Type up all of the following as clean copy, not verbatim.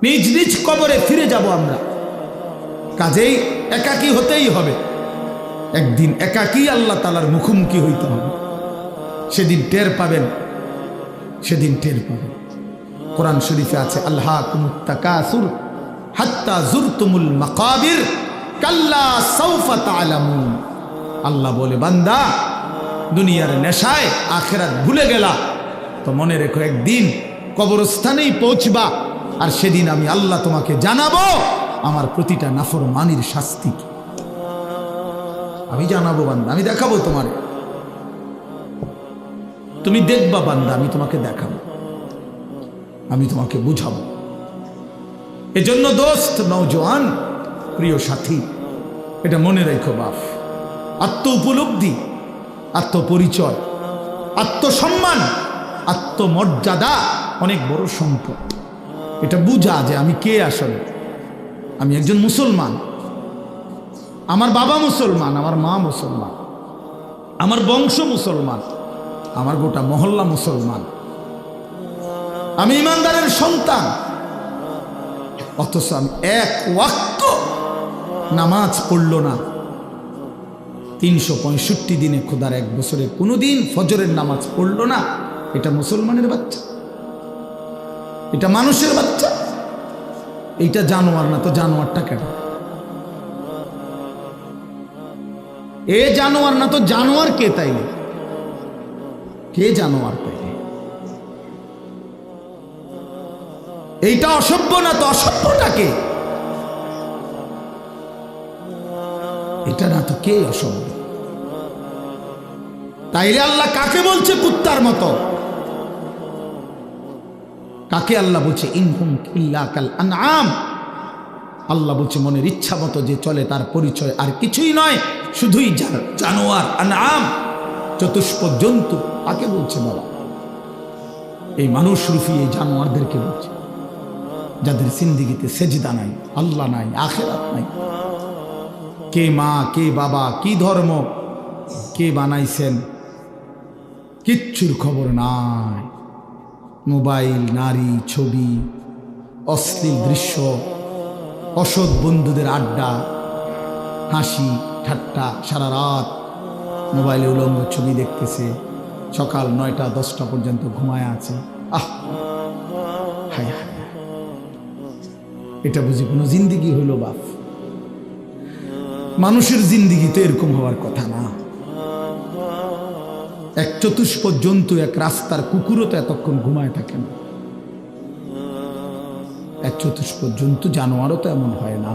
নিজ নিজ কবরে ফিরে যাব আমরা। কাজেই একাকী হতেই হবে, একদিন একাকী আল্লাহ তাআলার মুখোমুখি হইতে হবে। সেদিন টের পাবেন, সেদিন টের পাবেন। কোরআন শরীফে আছে, আল্লাকুমুত তাকাসুর হাত্তা জুরতুমুল মাকাবির কাল্লা সাউফা তা'লামুন। আল্লাহ বলে, বান্দা দুনিয়ার নেশায় আখিরাত ভুলে গেলা তো মনে রেখো একদিন কবরস্থানেই পৌঁছবা, আর সেদিন আমি আল্লাহ তোমাকে জানাবো আমার প্রতিটা নাফরমানির শাস্তি কি। আমি জানাবো বান্দা, আমি দেখাবো তোমারে, তুমি দেখবা বান্দা, আমি তোমাকে দেখাবো, আমি তোমাকে বুঝাবো। এজন্য দোস্ত, নওজোয়ান, প্রিয় সাথী, এটা মনে রেখো বাপ, আত্ম উপলব্ধি, আত্মপরিচয়, আত্মসম্মান, আত্মমর্যাদা অনেক বড় সম্পদ। এটা বুঝা যে আমি কে, আসলে আমি একজন মুসলমান, আমার বাবা মুসলমান, আমার মা মুসলমান, আমার বংশ মুসলমান, আমার গোটা মহল্লা মুসলমান, আমি ইমানদারের সন্তান, অথচ আমি এক ওয়াক্ত নামাজ পড়ল না। 365 দিনে খোদার এক বছরে কোনোদিন ফজরের নামাজ পড়ল না। এটা মুসলমানের বাচ্চা, এটা মানুষের বাচ্চা, এইটা জানোয়ার না তো জানোয়ারটা কেন? এ জানোয়ার না তো জানোয়ার কে? তাইলে কে জানোয়ার? তাইলে এইটা অসভ্য না তো অসভ্যটাকে? এটা না তো কে অসভ্য? তাইলে আল্লাহ কাকে বলছে কুত্তার মতো? কাকে আল্লাহ বলছে ইনহুম ইল্লা কাল আনআম? আল্লাহ বলছে মনের ইচ্ছা মতো যে চলে তার পরিচয় আর কিছুই নয়, শুধুই জানোয়ার, আনআম, চতুষ্প জন্তু। কাকে বলছে বাবা? এই মানুষ রূপী এই জানোয়ারদেরকে বলছে, যাদের জিন্দেগিতে সেজদা নাই, আল্লাহ নাই, আখিরাত নাই। কে মা, কে বাবা, কি ধর্ম, কে বানাইছেন, কিচ্ছুর খবর নাই। মোবাইল, নারী, ছবি, অশ্লীল দৃশ্য, অসৎ বন্ধুদের আড্ডা, হাসি ঠাট্টা, সারা রাত মোবাইলে উলঙ্গ ছবি দেখতেছে, সকাল 9টা 10টা পর্যন্ত ঘুমায় আছে। আহ, হায় হায়, এটা বুঝি কোনো জিন্দিগি হইল বাপ? মানুষের জিন্দিগি তো এরকম হওয়ার কথা না। এক চতুষ্প জন্তু, এক রাস্তার কুকুরও তো এতক্ষণ ঘুমায় থাকে না। এক চতুষ্প জন্তু, জানোয়ারও তো এমন হয় না।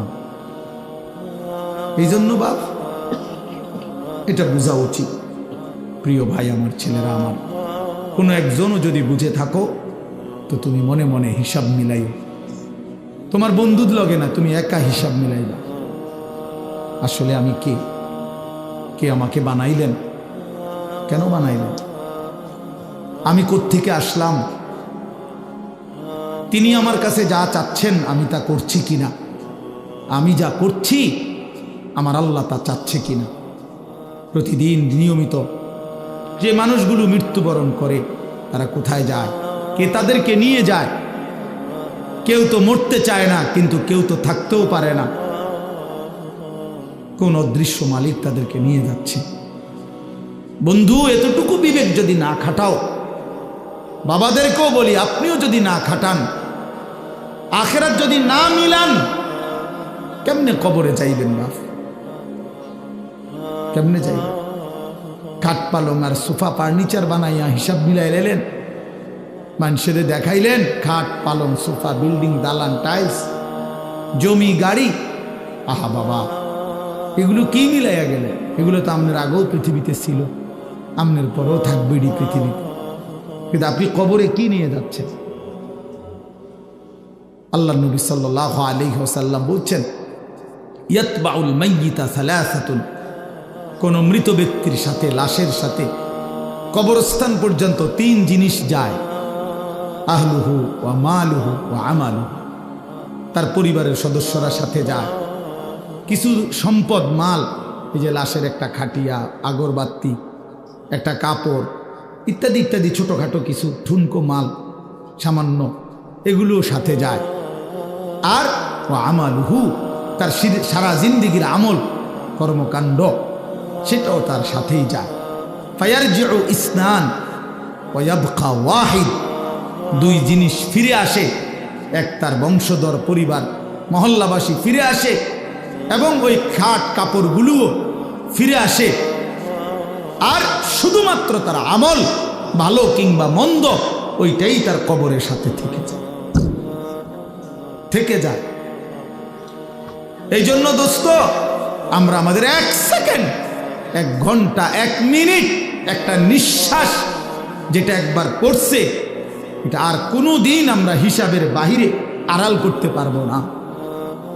এই জন্য বাপ এটা বোঝা উচিত। প্রিয় ভাই আমার, ছেলেরা আমার, কোনো একজনও যদি বুঝে থাকো তো তুমি মনে মনে হিসাব মিলাই। তোমার বন্ধুর লগে না, তুমি একা হিসাব মিলাইবা। আসলে আমি কে? কে আমাকে বানাইলেন? কেন বানাইলেন? আমি কোত্থেকে আসলাম? তিনি আমার কাছে যা চাচ্ছেন আমি তা করছি কিনা? আমি যা করছি আমার আল্লাহ তা চাচ্ছে কিনা? প্রতিদিন নিয়মিত যে মানুষগুলো মৃত্যুবরণ করে তারা কোথায় যায়? কে তাদেরকে নিয়ে যায়? কেউ তো মরতে চায় না, কিন্তু কেউ তো থাকতেও পারে না। কোন অদৃশ্য মালিক তাদেরকে নিয়ে যাচ্ছে। বন্ধু, এতটুকু বিবেক যদি না খাটাও, বাবাদেরকেও বলি আপনিও যদি না খাটান, আখিরাত যদি না মিলান, কেমনে কবরে যাইবেন বাপ? কেমনে যাইবেন? খাট পালং আর সোফা ফার্নিচার বানাইয়া হিসাব মিলাই লেলেন, মানুষের দেখাইলেন খাট পালং সোফা, বিল্ডিং, দালান, টাইলস, জমি, গাড়ি। আহা বাবা, এগুলো কি মিলাইয়া গেলে? এগুলো তো আপনার আগেও পৃথিবীতে ছিল, আপনার পরেও থাকবে এই পৃথিবীতে, কিন্তু আপনি কবরে কি নিয়ে যাচ্ছেন? আল্লাহ নবী সাল্লাল্লাহু আলাইহি ওয়াসাল্লাম বলছেন, ইয়াতবাউল মাইয়িতা সালাসাতুন, কোন মৃত ব্যক্তির সাথে, লাশের সাথে কবরস্থান পর্যন্ত 3 জিনিস যায়। আহলুহু ওয়া মালুহু ওয়া আমালুহু, তার পরিবারের সদস্যরা সাথে যায়। কিছু সম্পদ, মাল, এই যে লাশের একটা খাটিয়া, আগরবাতি, একটা কাপড়, ইত্যাদি ইত্যাদি ছোটোখাটো কিছু ঠুনকো মাল সামান্য, এগুলোও সাথে যায়। আর ও আমালুহু, তার সারা জিন্দিগির আমল কর্মকাণ্ড সেটাও তার সাথেই যায়। ফায়ারজিউ ইসনান ওয়া ইয়াবকা ওয়াহিদ, দুই জিনিস ফিরে আসে, এক তার বংশধর পরিবার মহল্লাবাসী ফিরে আসে এবং ওই খাট কাপড়গুলোও ফিরে আসে, আর শুধুমাত্র তার আমল ভালো কিংবা মন্দ ওইটাই তার কবরের সাথে থেকে যায়। এই জন্য দোস্ত, আমরা আমাদের 1 সেকেন্ড, 1 ঘন্টা, 1 মিনিট, একটা নিঃশ্বাস যেটা একবার পড়ছে এটা আর কোনো দিন আমরা হিসাবের বাহিরে আড়াল করতে পারবো না।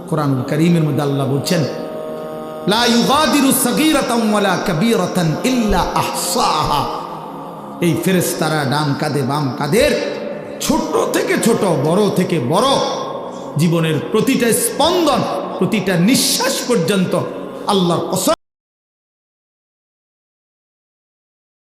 কোরআনুল কারীমের মধ্যে আল্লাহ বলছেন, লা ইউগাদিরু সাগীরাতান ওয়ালা কাবীরাতান ইল্লা আহসাহা। এই ফেরেশতারা ডান কাঁধে বাম কাঁধের ছোট থেকে ছোট, বড় থেকে বড় জীবনের প্রতিটা স্পন্দন, প্রতিটা নিঃশ্বাস পর্যন্ত আল্লাহর কসম